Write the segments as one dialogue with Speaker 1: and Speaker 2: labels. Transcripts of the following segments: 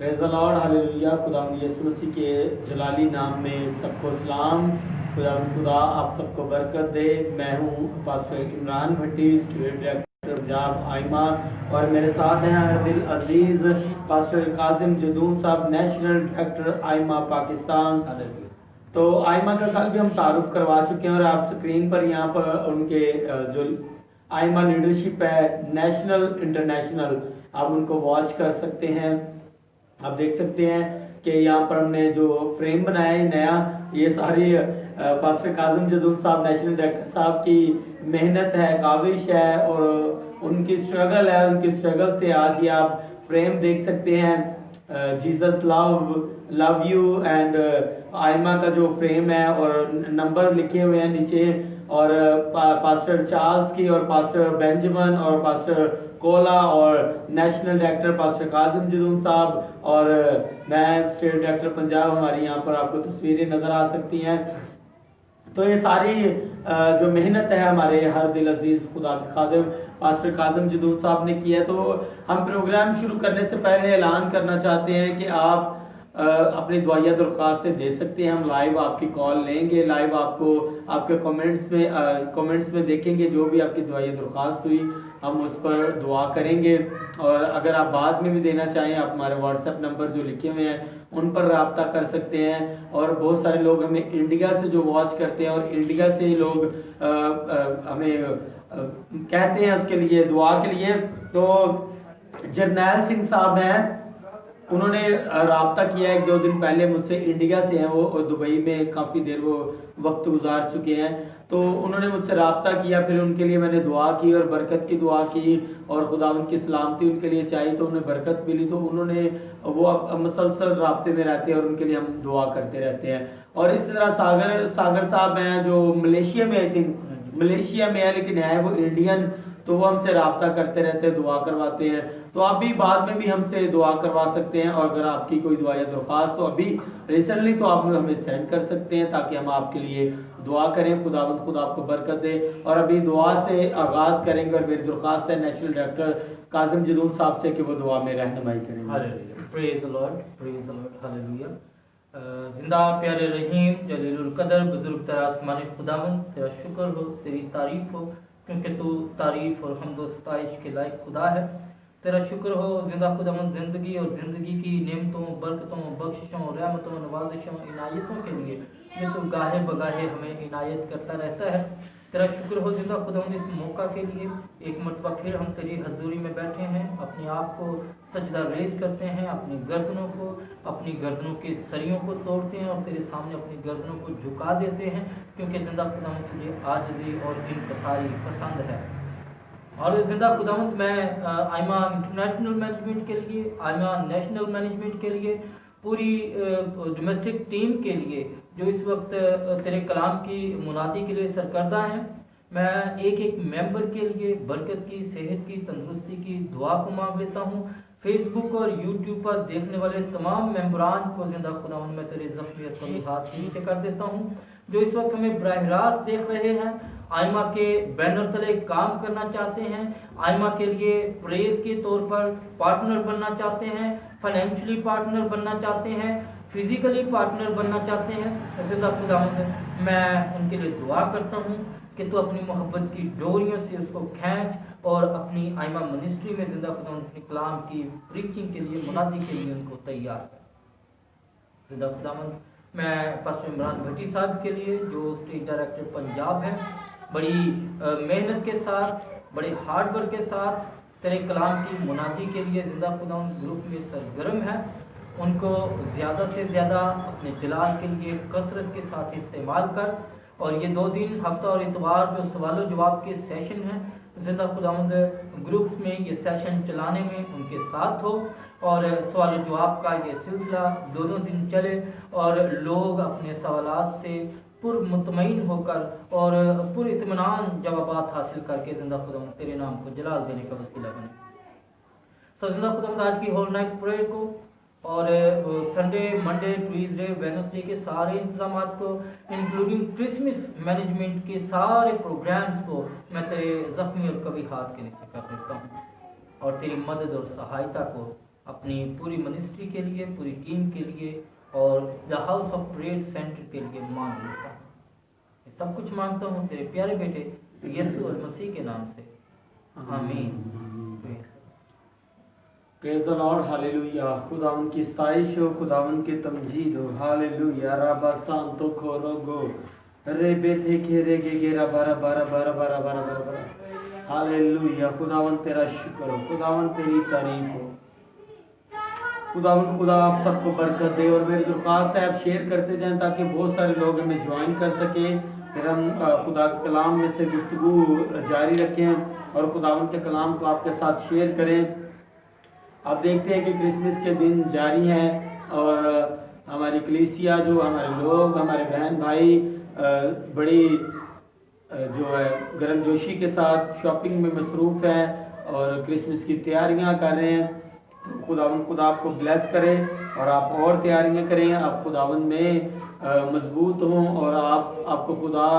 Speaker 1: Praise the Lord, hallelujah. खुदावंद यीशु मसीह के जलाली नाम में सबको सलाम। खुदा आप सबको बरकत दे। मैं हूँ पास्टर इमरान भट्टी, स्टूडेंट डायरेक्टर पंजाब आइमा, और मेरे साथ हैं हर दिल अजीज पास्टर काजिम जदून साहब, नेशनल डायरेक्टर आइमा पाकिस्तान। तो आइमा का कल भी हम तारुफ करवा चुके हैं और आप स्क्रीन पर यहाँ पर उनके जो आइमा लीडरशिप है नेशनल इंटरनेशनल, आप उनको वॉच कर सकते हैं। आप देख सकते हैं कि यहाँ पर हमने जो फ्रेम बनाया है नया, ये सारी पास्टर काजिम जदून साहब नेशनल डायरेक्टर साहब की मेहनत है, काविश है और उनकी स्ट्रगल है। उनकी स्ट्रगल से आज ये आप फ्रेम देख सकते हैं। जीसस लव यू एंड आइमा का जो फ्रेम है और नंबर लिखे हुए हैं नीचे, और पास्टर चार्ल्स की और पास्टर बेंजामिन और पास्टर कोला और national director pastor Kazim Jadoon साहब और मैं स्टेट डायरेक्टर पंजाब। हमारी यहाँ पर आपको तस्वीरें नजर आ सकती हैं। तो ये सारी जो मेहनत है हमारे हर दिल अजीज खुदा के खादिम पास्टर काजिम जदून साहब ने किया है। तो हम प्रोग्राम शुरू करने से पहले ऐलान करना चाहते हैं कि आप अपनी दुआया दरख्वास्तें दे सकते हैं। हम लाइव आपकी कॉल लेंगे, लाइव आपको आपके कमेंट्स में देखेंगे जो भी आपकी दुआया दरख्वास्त हुई, हम उस पर दुआ करेंगे। और अगर आप बाद में भी देना चाहें, आप हमारे व्हाट्सएप नंबर जो लिखे हुए हैं उन पर रब्ता कर सकते हैं। और बहुत सारे लोग हमें इंडिया से जो वॉच करते हैं और इंडिया से ही लोग हमें कहते हैं उसके लिए दुआ के लिए। तो जरनैल सिंह साहब हैं, उन्होंने रब्ता किया 1-2 दिन पहले मुझसे, इंडिया से हैं वो और दुबई में काफ़ी देर वो वक्त गुजार चुके हैं। तो उन्होंने मुझसे रब्ता किया, फिर उनके लिए मैंने दुआ की और बरकत की दुआ की और खुदा उनकी सलामती उनके लिए चाहिए तो उन्हें बरकत मिली। तो उन्होंने वो मुसलसल राब्ते में रहते हैं और उनके लिए हम दुआ करते रहते हैं। और इसी तरह सागर साहब हैं जो मलेशिया में, आई थिंक मलेशिया में है लेकिन है वो इंडियन, तो वो हमसे रब्ता करते रहते हैं, दुआ करवाते हैं। तो आप भी बाद में भी हमसे दुआ करवा सकते हैं। और अगर आपकी कोई दुआ या दरख्वास्त तो अभी रिसेंटली तो आप हमें सेंड कर सकते हैं ताकि हम आपके लिए दुआ करें। खुदा आपको बरकत दे। और अभी दुआ से आगाज करेंगे और मेरी दरख्वास्त है नेशनल डायरेक्टर काजिम जदून साहब से कि वो दुआ में रहनुमाई करेंगे।
Speaker 2: Hallelujah, praise the Lord, praise the Lord, hallelujah. जिंदा प्यारे रहीम जलीलुल कदर बुजुर्ग तेरा आसमानी खुदावंद, तेरा शुक्र हो, तेरी तारीफ हो, क्योंकि तू तारीफ और हमदो सताइश के लायक खुदा है। तेरा शुक्र हो जिंदा खुदावंद जिंदगी और जिंदगी की नेमतों, बरकतों, बख्शिशों, रहमतों, नवाजिशों, इनायतों के लिए जो तू गाहे बगाहे हमें इनायत करता रहता है। तेरा शुक्र हो जिंदा खुदावंद इस मौका के लिए। एक मरतबा फिर हम तेरी हजूरी में बैठे हैं, अपने आप को सजदा रेज करते हैं, अपनी गर्दनों के सरियों को तोड़ते हैं और तेरे सामने अपनी गर्दनों को झुका देते हैं, क्योंकि जिंदा खुदावंद तुझे आजिज़ी और इनकसारी पसंद है। और जिंदा खुदावंद मैं आइमा इंटरनेशनल मैनेजमेंट के लिए, आइमा नेशनल मैनेजमेंट के लिए, पूरी डोमेस्टिक टीम के लिए जो इस वक्त तेरे कलाम की मुनादी के लिए सरकर्दा हैं, मैं एक मेंबर के लिए बरकत की, सेहत की, तंदुरुस्ती की दुआ को मांग लेता हूँ। फेसबुक और यूट्यूब पर देखने वाले तमाम मेंबरान को जिंदा खुदावंद मैं तेरे ज़ख्मियत को हाथ नीचे कर देता हूँ, जो इस वक्त हमें बराह रास्त देख रहे हैं, आइमा के बैनर तले काम करना चाहते हैं, आइमा के लिए प्रेयर के तौर पर पार्टनर बनना चाहते हैं, फाइनेंशियली पार्टनर बनना चाहते हैं, फिजिकली पार्टनर बनना चाहते हैं। जिंदा खुदावंद मैं उनके लिए दुआ करता हूँ कि तू अपनी मोहब्बत की डोरियों से उसको खींच और अपनी आइमा मिनिस्ट्री में जिंदा खुदावंद अपने कलाम की प्रीचिंग के लिए, मुनादी के लिए उनको तैयार कर। जिंदा खुदावंद मैं पास्टर इमरान भट्टी साहब के लिए जो स्टेट डायरेक्टर पंजाब है, बड़ी मेहनत के साथ, बड़े हार्ड वर्क के साथ तेरे कलाम की मुनादी के लिए जिंदा खुदावंद ग्रुप में सरगर्म है, उनको ज़्यादा से ज़्यादा अपने जलाल के लिए कसरत के साथ इस्तेमाल कर। और ये 2 दिन हफ्ता और इतवार जो सवाल जवाब के सेशन हैं, जिंदा खुदावंद ग्रुप में ये सेशन चलाने में उनके साथ हो और सवाल जवाब का ये सिलसिला 2 दिन चले और लोग अपने सवालात से पुरमुतमईन होकर और पुरित्मीनान जवाबात हासिल करके जिंदा खुदावंद तेरे नाम को जलाल देने का वसीला बने। तो जिंदा खुदावंद आज की होल नाइट प्रेयर को और संडे, मंडे, ट्यूसडे, वेडनेसडे के सारे इंतजाम को, इंक्लूडिंग क्रिसमस मैनेजमेंट के सारे प्रोग्राम्स को मैं तेरे जख्मी और कभी हाथ के नीचे कर देता हूँ और तेरी मदद और सहायता को اپنی پوری منسٹری کے لیے، پوری ٹیم کے لیے اور the house of prayer centre کے لیے مانگ لیتا ہوں۔ یہ سب کچھ مانگتا ہوں تیرے پیارے بیٹے یسوع المسیح کے نام سے، آمین۔
Speaker 1: پریز دی لارڈ، ہاللویا۔ خداوند کی ستائش ہو، خداوند کی تمجید ہو، ہاللویا۔ رابا سانتو کھوروگو رے بیتے کے رے گے گے را بارا بارا بارا بارا بارا بارا بارا، ہاللویا۔ خداوند تیرا شکر ہو، خداوند تیری تعریف ہو۔ خداوند خدا آپ سب کو برکت دے، اور میری درخواست ہے آپ شیئر کرتے جائیں تاکہ بہت سارے لوگ ہمیں جوائن کر سکیں، پھر ہم خدا کے کلام میں سے گفتگو جاری رکھیں اور خداوند کے کلام کو آپ کے ساتھ شیئر کریں۔ آپ دیکھتے ہیں کہ کرسمس کے دن جاری ہیں اور ہماری کلیسیا جو ہمارے لوگ، ہمارے بہن بھائی بڑی جو ہے گرم جوشی کے ساتھ شاپنگ میں مصروف ہیں اور کرسمس کی تیاریاں کر رہے ہیں۔ خداوند خدا آپ کو بلیس کرے اور آپ اور تیاریاں کریں، آپ خداوند میں مضبوط ہوں اور آپ کو خدا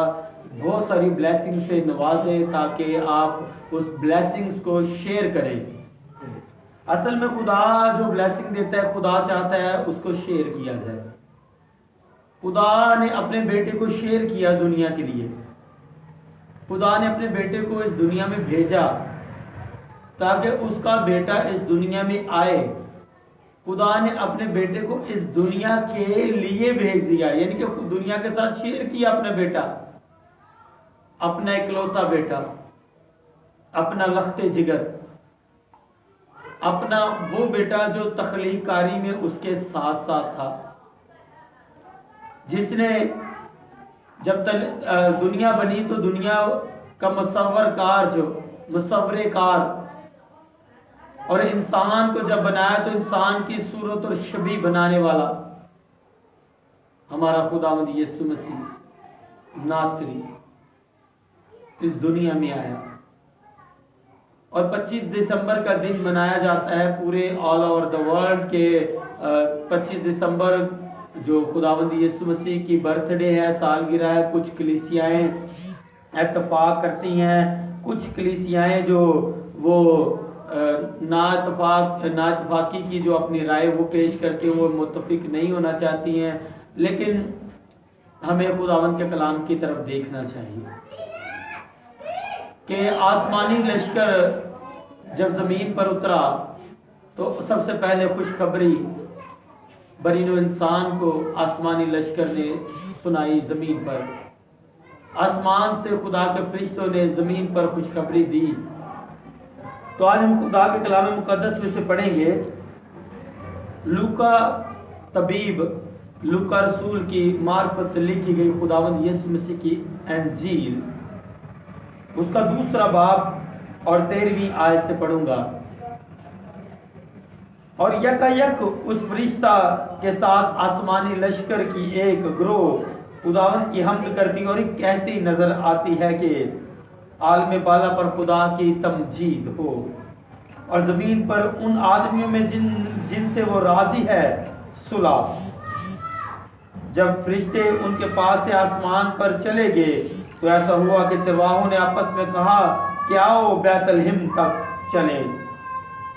Speaker 1: بہت ساری بلیسنگ سے نوازے تاکہ آپ اس بلیسنگز کو شیئر کریں۔ اصل میں خدا جو بلیسنگ دیتا ہے، خدا چاہتا ہے اس کو شیئر کیا جائے۔ خدا نے اپنے بیٹے کو شیئر کیا دنیا کے لیے، خدا نے اپنے بیٹے کو اس دنیا میں بھیجا تاکہ اس کا بیٹا اس دنیا میں آئے۔ خدا نے اپنے بیٹے کو اس دنیا کے لیے بھیج دیا، یعنی کہ دنیا کے ساتھ شیئر کیا اپنا بیٹا، اپنا اکلوتا بیٹا، اپنا لخت جگر، اپنا وہ بیٹا جو تخلیق کاری میں اس کے ساتھ ساتھ تھا، جس نے جب تک دنیا بنی تو دنیا کا مصور کار اور انسان کو جب بنایا تو انسان کی صورت اور شبیہ بنانے والا ہمارا خداوند یسوع مسیح ناصری اس دنیا میں آیا۔ اور 25 دسمبر کا دن منایا جاتا ہے پورے آل اوور دا ورلڈ کے 25 دسمبر جو خداوند یسوع مسیح کی برتھ ڈے ہے، سالگرہ ہے۔ کچھ کلیسیائیں اتفاق کرتی ہیں، کچھ کلیسیائیں جو وہ نا اتفاقی کی جو اپنی رائے وہ پیش کرتی ہیں، وہ متفق نہیں ہونا چاہتی ہیں، لیکن ہمیں خداوند کے کلام کی طرف دیکھنا چاہیے کہ آسمانی لشکر جب زمین پر اترا تو سب سے پہلے خوشخبری بنی نوع انسان کو آسمانی لشکر نے سنائی۔ زمین پر آسمان سے خدا کے فرشتوں نے زمین پر خوشخبری دی۔ تو آج ہم خدا کے کلام مقدس میں سے پڑھیں گے لوکا طبیب، لوکا رسول کی معرفت لکھی گئی خداوند یسوع مسیح کی انجیل، اس کا 2 باب اور 13ویں آیت سے پڑھوں گا۔ اور یکایک اس فرشتہ کے ساتھ آسمانی لشکر کی ایک گروہ خداوند کی حمد کرتی اور کہتی نظر آتی ہے کہ عالم بالا پر خدا کی تمجید ہو، اور زمین پر ان آدمیوں میں جن سے وہ راضی ہے صلح۔ جب فرشتے ان کے پاس سے آسمان پر چلے گئے تو ایسا ہوا کہ سواہوں نے آپس میں کہا کہ آؤ بیت الہم تک چلیں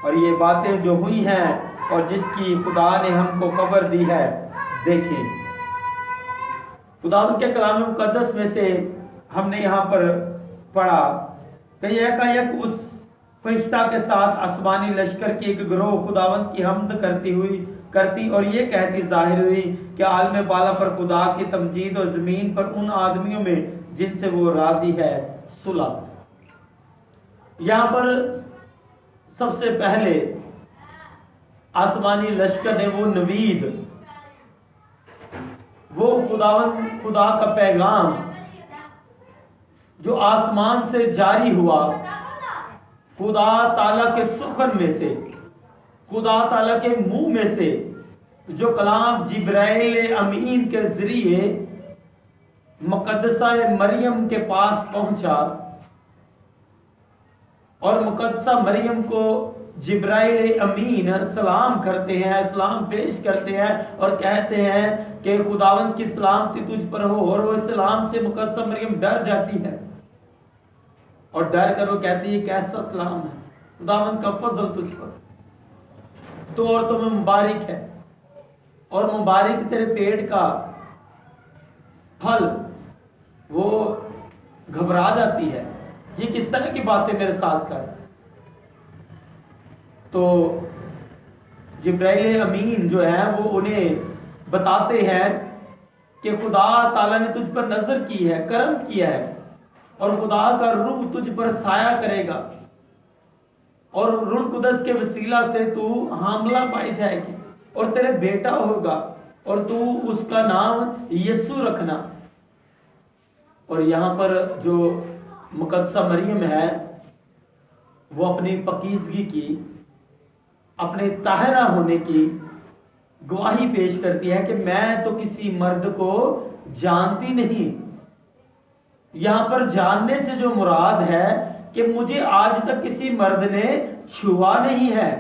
Speaker 1: اور یہ باتیں جو ہوئی ہیں اور جس کی خدا نے ہم کو خبر دی ہے دیکھیں۔ خداوند کے کلام مقدس میں سے ہم نے یہاں پر پڑھا کہ یکایک اس فرشتہ کے ساتھ آسمانی لشکر کی ایک گروہ خداوند کی حمد کرتی اور یہ کہتی ظاہر ہوئی کہ عالم بالا پر خدا کی تمجید اور زمین پر ان آدمیوں میں جن سے وہ راضی ہے صلح۔ یہاں پر سب سے پہلے آسمانی لشکر نے وہ نوید، وہ خدا کا پیغام جو آسمان سے جاری ہوا، خدا تعالیٰ کے سخن میں سے، خدا تعالیٰ کے منہ میں سے جو کلام جبرائیل امین کے ذریعے مقدسہ مریم کے پاس پہنچا، اور مقدسہ مریم کو جبرائیل امین سلام کرتے ہیں، سلام پیش کرتے ہیں اور کہتے ہیں کہ خداوند کی سلامتی تجھ پر ہو، اور وہ اس سلام سے مقدسہ مریم ڈر جاتی ہے اور ڈر کر وہ کہتی ہے کیسا سلام ہے، خداوند کا فضل تجھ پر۔ تو عورتوں میں مبارک ہے، اور مبارک تیرے پیٹ کا پھل، وہ گھبرا جاتی ہے، یہ کس طرح کی باتیں میرے ساتھ کر۔ تو جبرائیل امین جو ہے وہ انہیں بتاتے ہیں کہ خدا تعالیٰ نے تجھ پر نظر کی ہے، کرم کیا ہے، اور خدا کا روح تجھ پر سایہ کرے گا، اور روح القدس کے وسیلہ سے تو حاملہ پائی جائے گی، اور تیرے بیٹا ہوگا، اور تو اس کا نام یسوع رکھنا۔ اور یہاں پر جو مقدسہ مریم ہے وہ اپنی پاکیزگی کی، اپنے طاہرہ ہونے کی گواہی پیش کرتی ہے کہ میں تو کسی مرد کو جانتی نہیں۔ یہاں پر جاننے سے جو مراد ہے کہ مجھے آج تک کسی مرد نے چھوا نہیں ہے،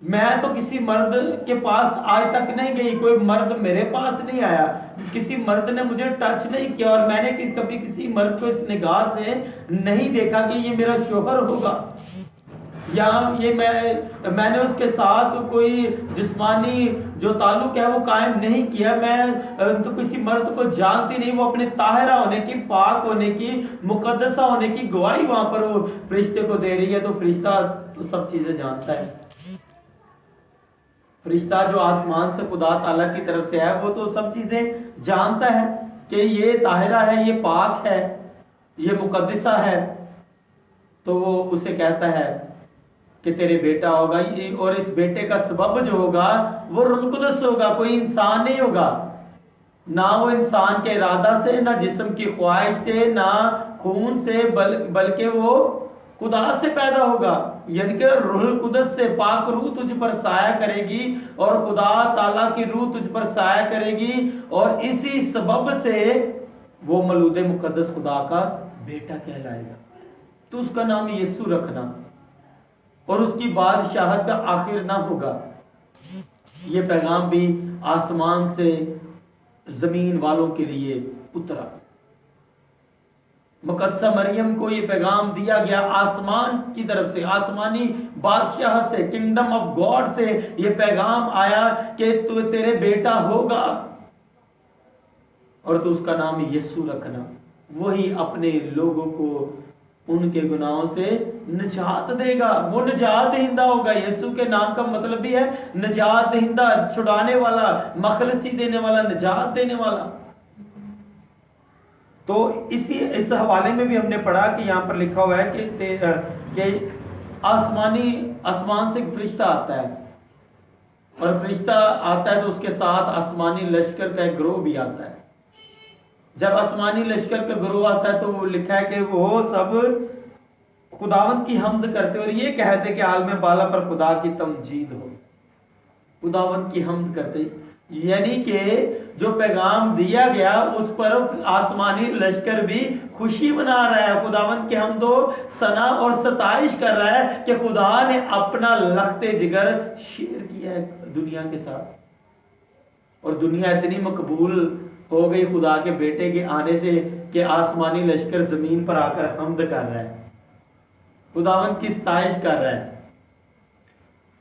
Speaker 1: میں تو کسی مرد کے پاس آج تک نہیں گئی، کوئی مرد میرے پاس نہیں آیا، کسی مرد نے مجھے ٹچ نہیں کیا، اور میں نے کبھی کسی مرد کو اس نگاہ سے نہیں دیکھا کہ یہ میرا شوہر ہوگا، یا یہ میں نے اس کے ساتھ کوئی جسمانی جو تعلق ہے وہ قائم نہیں کیا، میں تو کسی مرد کو جانتی نہیں۔ وہ اپنے طاہرہ ہونے کی، پاک ہونے کی، مقدسہ ہونے کی گواہی وہاں پر وہ فرشتے کو دے رہی ہے۔ تو فرشتہ تو سب چیزیں جانتا ہے، فرشتہ جو آسمان سے خدا تعالیٰ کی طرف سے ہے وہ تو سب چیزیں جانتا ہے کہ یہ طاہرہ ہے، یہ پاک ہے، یہ مقدسہ ہے۔ تو وہ اسے کہتا ہے کہ تیرے بیٹا ہوگا، اور اس بیٹے کا سبب جو ہوگا وہ روح القدس ہوگا، کوئی انسان نہیں ہوگا، نہ وہ انسان کے ارادہ سے، نہ جسم کی خواہش سے، نہ خون سے، بلکہ وہ خدا سے پیدا ہوگا، یعنی کہ روح القدس سے۔ پاک روح تجھ پر سایہ کرے گی، اور خدا تعالیٰ کی روح تجھ پر سایہ کرے گی، اور اسی سبب سے وہ مولود مقدس خدا کا بیٹا کہلائے گا۔ تو اس کا نام یسوع رکھنا، اور اس کی بادشاہت کا آخر نہ ہوگا۔ یہ پیغام بھی آسمان سے زمین والوں کے لیے اترا۔ مقدسہ مریم کو یہ پیغام دیا گیا آسمان کی طرف سے، آسمانی بادشاہ سے، کنگڈم آف گاڈ سے یہ پیغام آیا کہ تو تیرے بیٹا ہوگا، اور تو اس کا نام یسوع رکھنا۔ وہی اپنے لوگوں کو ان کے گناہوں سے نجات دے گا، وہ نجات دہندہ ہوگا۔ یسوع کے نام کا مطلب بھی ہے نجات دہندہ، چھڑانے والا، مخلصی دینے والا، نجات دینے والا۔ تو اس حوالے میں بھی ہم نے پڑھا کہ یہاں پر لکھا ہوا ہے کہ آسمان سے ایک فرشتہ آتا ہے، اور فرشتہ آتا ہے تو اس کے ساتھ آسمانی لشکر کا ایک گروہ بھی آتا ہے۔ جب آسمانی لشکر کا گروہ آتا ہے تو وہ لکھا ہے کہ وہ سب خداوند کی حمد کرتے اور یہ کہتے کہ عالم بالا پر خدا کی تمجید ہو۔ خداوند کی حمد کرتے، یعنی کہ جو پیغام دیا گیا اس پر آسمانی لشکر بھی خوشی منا رہا ہے، خداوند کی حمد و ثنا اور ستائش کر رہا ہے کہ خدا نے اپنا لخت جگر شیئر کیا ہے دنیا کے ساتھ، اور دنیا اتنی مقبول ہو گئی خدا کے بیٹے کے آنے سے کہ آسمانی لشکر زمین پر آ کر حمد کر رہا ہے، خداوند کی ستائش کر رہا ہے۔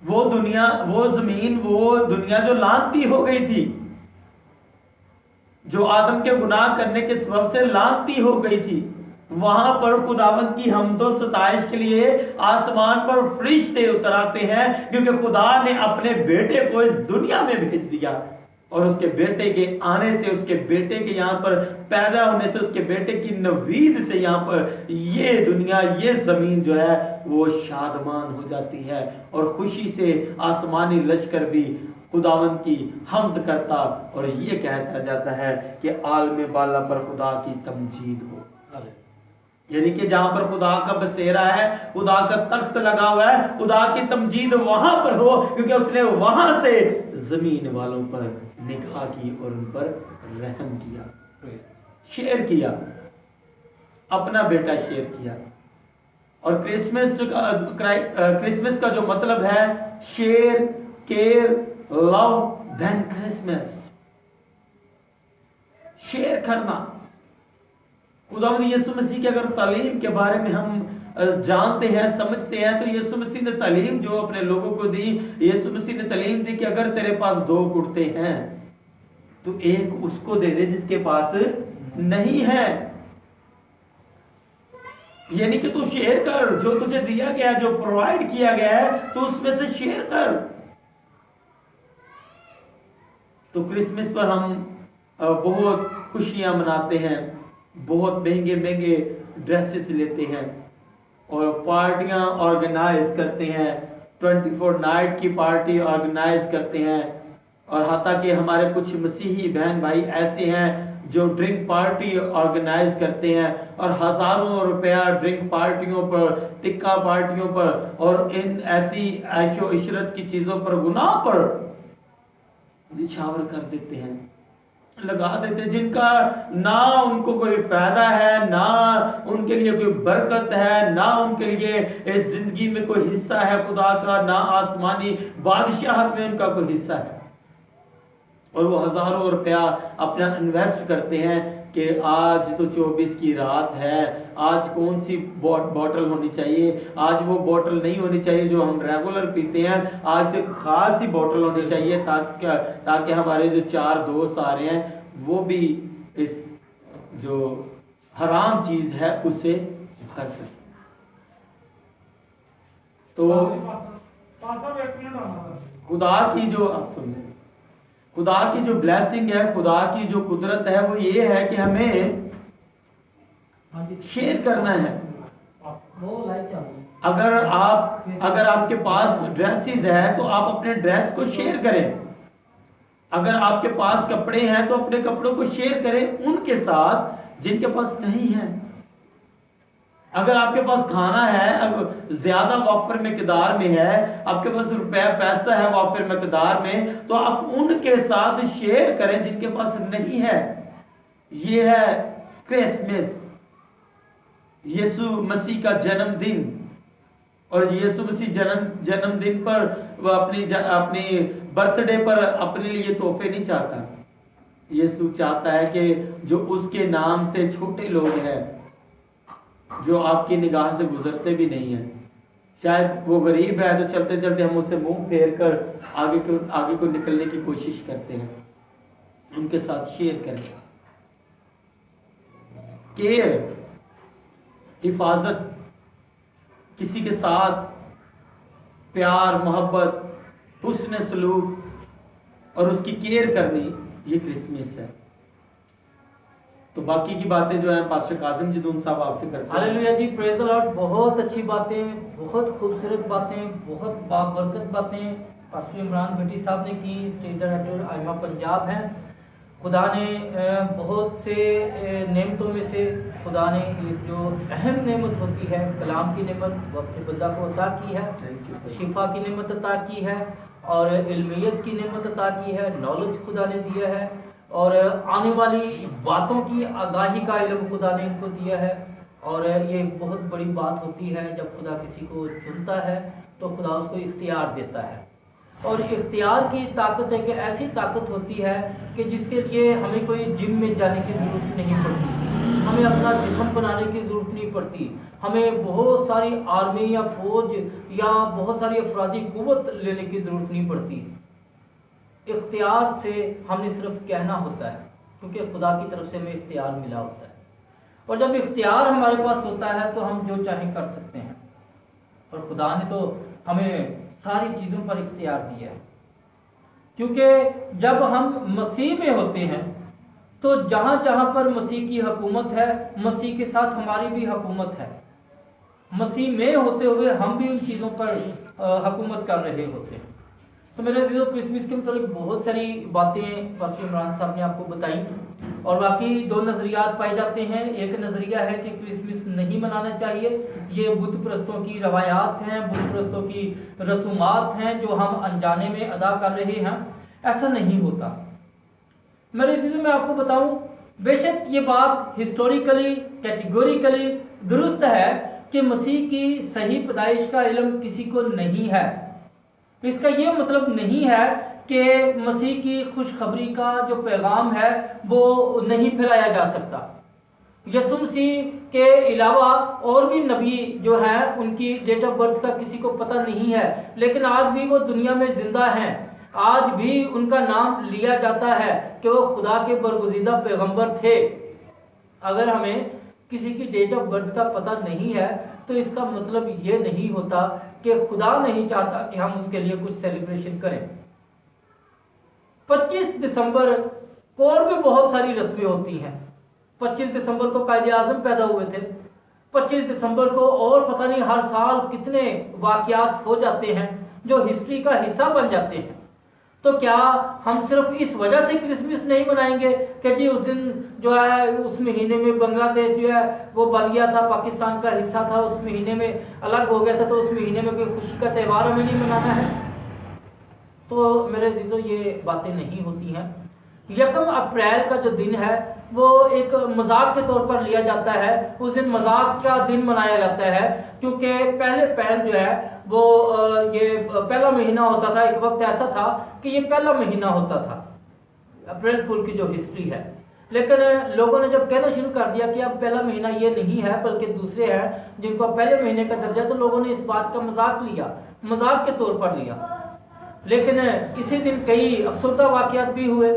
Speaker 1: وہ زمین وہ دنیا جو لعنتی ہو گئی تھی، جو آدم کے گناہ کرنے کے سبب سے لعنتی ہو گئی تھی، وہاں پر خداوند کی حمد و ستائش کے لیے آسمان پر فرشتے اتر آتے ہیں، کیونکہ خدا نے اپنے بیٹے کو اس دنیا میں بھیج دیا، اور اس کے بیٹے کے آنے سے، اس کے بیٹے کے یہاں پر پیدا ہونے سے، اس کے بیٹے کی نوید سے یہاں پر یہ دنیا، یہ زمین جو ہے وہ شادمان ہو جاتی ہے، اور خوشی سے آسمانی لشکر بھی خداوند کی حمد کرتا اور یہ کہتا جاتا ہے کہ عالم بالا پر خدا کی تمجید ہو۔ یعنی کہ جہاں پر خدا کا بسیرا ہے، خدا کا تخت لگا ہوا ہے، خدا کی تمجید وہاں پر ہو، کیونکہ اس نے وہاں سے زمین والوں پر نگاہ کی اور ان پر رحم کیا، شیئر کیا، اپنا بیٹا شیئر کیا۔ اور کرسمس کا جو مطلب ہے شیئر، کیئر، لو دین کرسمس، شیئر کرنا۔ خداوند یسوع مسیح کی اگر تعلیم کے بارے میں ہم जानते हैं, समझते हैं, तो यीशु मसीह ने तालीम जो अपने लोगों को दी, यीशु मसीह ने तालीम दी कि अगर तेरे पास 2 कुर्ते हैं तो एक उसको दे दे जिसके पास नहीं है। यानी कि तू शेयर कर, जो तुझे दिया गया, जो प्रोवाइड किया गया है, तो उसमें से शेयर कर। तो क्रिसमस पर हम बहुत खुशियां मनाते हैं, बहुत महंगे महंगे ड्रेसेस लेते हैं और पार्टियां ऑर्गेनाइज करते हैं, 24 नाइट की पार्टी ऑर्गेनाइज करते हैं। और हाथा कि हमारे कुछ मसीही बहन भाई ऐसे हैं जो ड्रिंक पार्टी ऑर्गेनाइज करते हैं और हजारों रुपया ड्रिंक पार्टियों पर, टिक्का पार्टियों पर और इन ऐसी ऐशो इशरत की चीजों पर, गुनाह पर निछावर कर देते हैं, लगा देते हैं, जिनका ना उनको कोई फायदा है, ना उनके लिए कोई बरकत है, ना उनके लिए इस जिंदगी में कोई हिस्सा है खुदा का, ना आसमानी बादशाहत में उनका कोई हिस्सा है। और वो हजारों रुपया अपना इन्वेस्ट करते हैं कि आज तो 24 की रात है, आज कौन सी बॉटल होनी चाहिए, आज वो बॉटल नहीं होनी चाहिए जो हम रेगुलर पीते हैं, आज तो एक खास ही बॉटल होनी चाहिए ताकि हमारे जो 4 दोस्त आ रहे हैं वो भी इस जो हराम चीज है उससे भर सके। तो खुदा की जो खुदा की जो ब्लेसिंग है, खुदा की जो कुदरत है, वो ये है कि हमें शेयर करना है। अगर आपके पास ड्रेसेस है तो आप अपने ड्रेस को शेयर करें, अगर आपके पास कपड़े हैं तो अपने कपड़ों को शेयर करें उनके साथ जिनके पास नहीं है। अगर आपके पास खाना है, अगर ज्यादा वाफर मकदार में है, आपके पास रुपया पैसा है वाफर मकदार में, तो आप उनके साथ शेयर करें जिनके पास नहीं है। ये है क्रिसमस, यीशु मसीह का जन्मदिन। और यीशु मसीह जन्मदिन पर वो अपनी बर्थडे पर अपने लिए तोहफे नहीं चाहता। यीशु चाहता है कि जो उसके नाम से छोटे लोग हैं, जो आपकी निगाह से गुजरते भी नहीं है, शायद वो गरीब है तो चलते चलते हम उससे मुंह फेर कर आगे को निकलने की कोशिश करते हैं, उनके साथ शेयर करें। केयर, हिफाजत, किसी के साथ प्यार, मोहब्बत, हुस्न सलूक और उसकी केयर करनी, ये क्रिसमस है। तो बाकी की बातें जो है पास्टर काजिम जिदून साहब आपसे करते हैं।
Speaker 2: हालेलुया जी, प्रेज द लॉर्ड। बहुत अच्छी बातें, बहुत खूबसूरत बातें, बहुत बाबरकत बातें पास्टर इमरान भट्टी साहब ने की। स्टेट डायरेक्टर आइमा पंजाब हैं। खुदा ने बहुत से नेमतों में से खुदा ने एक जो अहम नेमत होती है कलाम की नेमत, वो अपने बंदा को अता की है। शिफा की नेमत अता की है और इल्मियत की नेमत अता की है, नॉलेज खुदा ने दिया है और आने वाली बातों की आगाही का इल्म खुदा ने इनको दिया है। और ये एक बहुत बड़ी बात होती है जब खुदा किसी को चुनता है तो खुदा उसको इख्तियार देता है। और इख्तियार की ताकत एक ऐसी ताकत होती है कि जिसके लिए हमें कोई जिम में जाने की ज़रूरत नहीं पड़ती, हमें अपना जिस्म बनाने की ज़रूरत नहीं पड़ती, हमें बहुत सारी आर्मी या फौज या बहुत सारी अफरादी कुव्वत लेने की ज़रूरत नहीं पड़ती। इख्तियार से हमने सिर्फ कहना होता है, क्योंकि खुदा की तरफ से हमें इख्तियार मिला होता है। और जब इख्तियार हमारे पास होता है तो हम जो चाहें कर सकते हैं। और खुदा ने तो हमें सारी चीज़ों पर इख्तियार दिया है, क्योंकि जब हम मसीह में होते हैं तो जहाँ जहाँ पर मसीह की हुकूमत है, मसीह के साथ हमारी भी हुकूमत है। मसीह में होते हुए हम भी उन चीज़ों पर हुकूमत कर रहे होते हैं। तो मेरे अज़ीज़ों, क्रिसमस के मतलब बहुत सारी बातें पास्टर इमरान साहब ने आपको बताई और बाकी 2 नज़रियात पाए जाते हैं। एक नज़रिया है कि क्रिसमस नहीं मनाना चाहिए, ये बुत परस्तों की रवायात हैं, बुत परस्तों की रसूमात हैं जो हम अनजाने में अदा कर रहे हैं। ऐसा नहीं होता। मेरे अज़ीज़ों, मैं आपको बताऊं, बेशक ये बात हिस्टोरिकली कैटेगोरिकली दुरुस्त है कि मसीह की सही पैदाइश का इल्म किसी को नहीं है। इसका ये मतलब नहीं है कि मसीह की खुशखबरी का जो पैगाम है वो नहीं फैलाया जा सकता। यसु मसीह के अलावा और भी नबी जो हैं उनकी डेट ऑफ बर्थ का किसी को पता नहीं है, लेकिन आज भी वो दुनिया में जिंदा हैं। आज भी उनका नाम लिया जाता है कि वो खुदा के बरगुज़ीदा पैगंबर थे। अगर हमें किसी की डेट ऑफ बर्थ का पता नहीं है तो इसका मतलब ये नहीं होता कि खुदा नहीं चाहता कि हम उसके लिए कुछ सेलिब्रेशन करें। 25 दिसंबर को और भी बहुत सारी रस्में होती हैं। 25 दिसंबर को कायदे आज़म पैदा हुए थे। 25 दिसंबर को और पता नहीं हर साल कितने वाकयात हो जाते हैं जो हिस्ट्री का हिस्सा बन जाते हैं। तो क्या हम सिर्फ इस वजह से क्रिसमस नहीं मनाएंगे कि जी उस दिन जो है उस महीने में बांग्लादेश जो है वो बन गया था, पाकिस्तान का हिस्सा था, उस महीने में अलग हो गया था, तो उस महीने में कोई खुशी का त्यौहार हमें नहीं मनाना है? तो मेरे अजीजों, ये बातें नहीं होती हैं। 1 अप्रैल का जो दिन है वो एक मजाक के तौर पर लिया जाता है। उस दिन मजाक का दिन मनाया जाता है क्योंकि पहल जो है वो ये पहला महीना होता था। एक वक्त ऐसा था कि ये पहला महीना होता था, अप्रैल फूल की जो हिस्ट्री है। लेकिन लोगों ने जब कहना शुरू कर दिया कि अब पहला महीना ये नहीं है बल्कि दूसरे हैं जिनको पहले महीने का दर्जा, तो लोगों ने इस बात का मजाक लिया, मजाक के तौर पर लिया। लेकिन इसी दिन कई अफसरदा वाकयात भी हुए।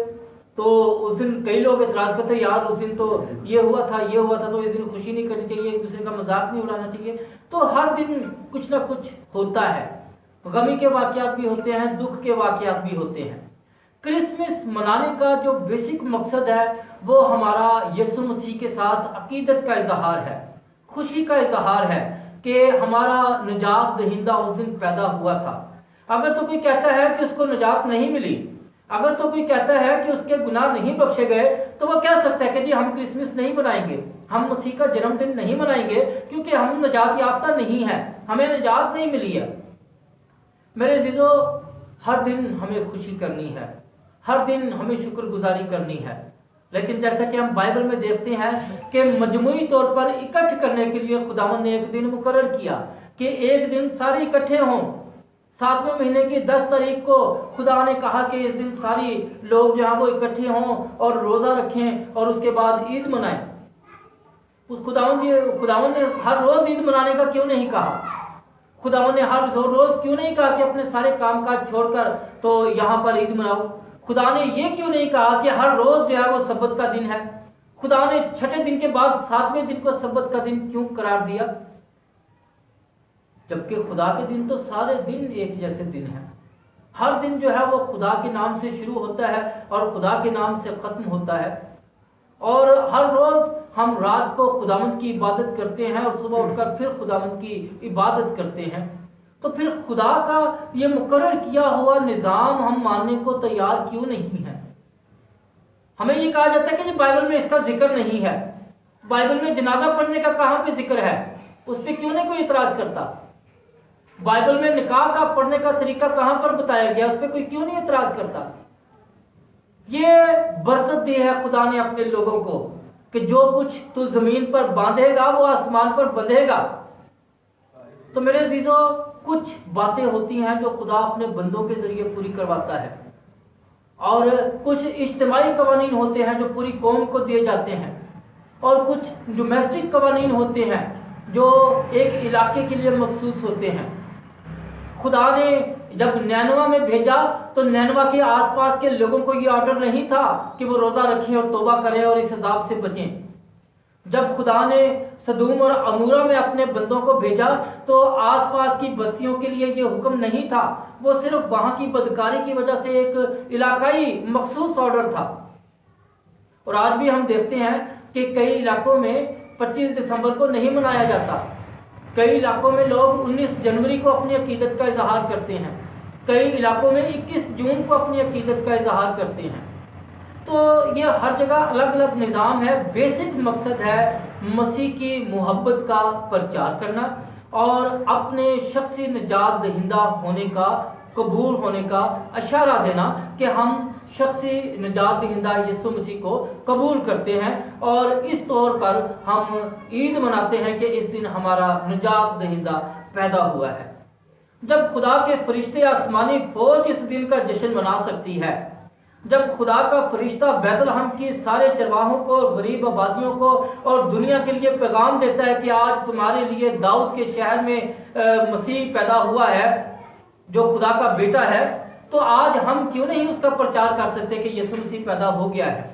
Speaker 2: तो उस दिन कई लोग एतराज करते, यार उस दिन तो ये हुआ था, तो इस दिन खुशी नहीं करनी चाहिए, एक दूसरे का मजाक नहीं उड़ाना चाहिए। तो हर दिन कुछ ना कुछ होता है, गमी के वाकयात भी होते हैं, दुख के वाकयात भी होते हैं। क्रिसमस मनाने का जो बेसिक मकसद है वो हमारा यीशु मसीह के साथ अकीदत का इजहार है, खुशी का इजहार है कि हमारा निजात दहिंदा उस दिन पैदा हुआ था। अगर तो कोई कहता है कि उसको निजात नहीं मिली, अगर तो कोई कहता है कि उसके गुनाह नहीं बख्शे गए, तो वो कह सकता है कि जी हम क्रिसमस नहीं मनाएंगे, हम मसीह का जन्मदिन नहीं मनाएंगे क्योंकि हम निजात याफ्ता नहीं है, हमें निजात नहीं मिली है। मेरे अजीजों, हर दिन हमें खुशी करनी है, हर दिन हमें शुक्रगुजारी करनी है। लेकिन जैसा कि हम बाइबल में देखते हैं कि मजमूई तौर पर इकट्ठ करने के लिए खुदावन ने एक दिन मुकर्रर किया कि एक दिन सारे इकट्ठे हों। 7वें महीने की 10 तारीख को खुदा ने कहा कि इस दिन सारी लोग जो है वो इकट्ठे हों और रोजा रखें और उसके बाद ईद मनाएं। खुदावन ने हर रोज ईद मनाने का क्यों नहीं कहा? खुदावन ने हर रोज क्यों नहीं कहा कि अपने सारे कामकाज छोड़कर तो यहाँ पर ईद मनाओ? खुदा ने ये क्यों नहीं कहा कि हर रोज जो है वो सब्बत का दिन है? खुदा ने छठे दिन के बाद 7वें दिन को सब्बत का दिन क्यों करार दिया? जबकि खुदा के दिन तो सारे दिन एक जैसे दिन है। हर दिन जो है वो खुदा के नाम से शुरू होता है और खुदा के नाम से खत्म होता है। और हर रोज हम रात को खुदावंद की इबादत करते हैं और सुबह उठकर फिर खुदावंद की इबादत करते हैं। तो फिर खुदा का ये मुकर्रर किया हुआ निजाम हम मानने को तैयार क्यों नहीं है? हमें ये कहा जाता है कि बाइबल में इसका जिक्र नहीं है। बाइबल में जनाजा पढ़ने का कहां पे जिक्र है? उस पर क्यों नहीं कोई इतराज करता? बाइबल में निकाह का पढ़ने का तरीका कहां पर बताया गया, उस पर कोई क्यों नहीं इतराज करता? ये बरकत दी है खुदा ने अपने लोगों को कि जो कुछ तू जमीन पर बांधेगा वो आसमान पर बंधेगा। तो मेरे अजीजों, कुछ बातें होती हैं जो खुदा अपने बंदों के जरिए पूरी करवाता है और कुछ इज्तिमाई कवानीन होते हैं जो पूरी कौम को दिए जाते हैं और कुछ डोमेस्टिक कवानीन होते हैं जो एक इलाके के लिए मखसूस होते हैं। खुदा ने जब नैनवा में भेजा तो नैनवा के आसपास के लोगों को ये ऑर्डर नहीं था कि वो रोजा रखें और तौबा करें और इस अजाब से बचें। जब खुदा ने सदूम और अमूरा में अपने बंदों को भेजा तो आसपास की बस्तियों के लिए ये हुक्म नहीं था, वो सिर्फ वहां की बदकारी की वजह से एक इलाकाई मखसूस ऑर्डर था। और आज भी हम देखते हैं कि कई इलाकों में 25 दिसंबर को नहीं मनाया जाता। कई इलाकों में लोग 19 जनवरी को अपनी अकीदत का इजहार करते हैं, कई इलाकों में 21 जून को अपनी अकीदत का इजहार करते हैं। तो ये हर जगह अलग अलग निज़ाम है। बेसिक मकसद है मसीह की मोहब्बत का प्रचार करना और अपने शख्सी निजात दहिंदा होने का, कबूल होने का इशारा देना कि हम शख्सी निजात दहिंदा यीशु मसीह को कबूल करते हैं और इस तौर पर हम ईद मनाते हैं कि इस दिन हमारा निजात दहिंदा पैदा हुआ है। जब खुदा के फरिश्ते आसमानी फौज इस दिन का जश्न मना सकती है جب خدا کا فرشتہ بیت لحم کی سارے چرواہوں کو، غریب آبادیوں کو اور دنیا کے لیے پیغام دیتا ہے کہ آج تمہارے لیے داؤد کے شہر میں مسیح پیدا ہوا ہے جو خدا کا بیٹا ہے، تو آج ہم کیوں نہیں اس کا پرچار کر سکتے کہ یسوع مسیح پیدا ہو گیا ہے؟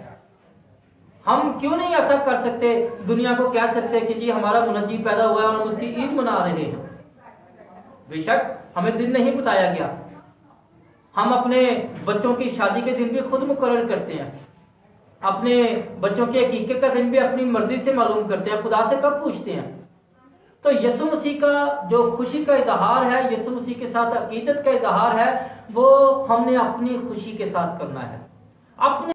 Speaker 2: ہم کیوں نہیں ایسا کر سکتے، دنیا کو کہہ سکتے کہ جی ہمارا منجی پیدا ہوا ہے اور ہم اس کی عید منا رہے ہیں؟ بے شک ہمیں دن نہیں بتایا گیا، ہم اپنے بچوں کی شادی کے دن بھی خود مقرر کرتے ہیں، اپنے بچوں کے عقیقے کا دن بھی اپنی مرضی سے معلوم کرتے ہیں، خدا سے کب پوچھتے ہیں؟ تو یسوع مسیح کا جو خوشی کا اظہار ہے، یسوع مسیح کے ساتھ عقیدت کا اظہار ہے، وہ ہم نے اپنی خوشی کے ساتھ کرنا ہے، اپنے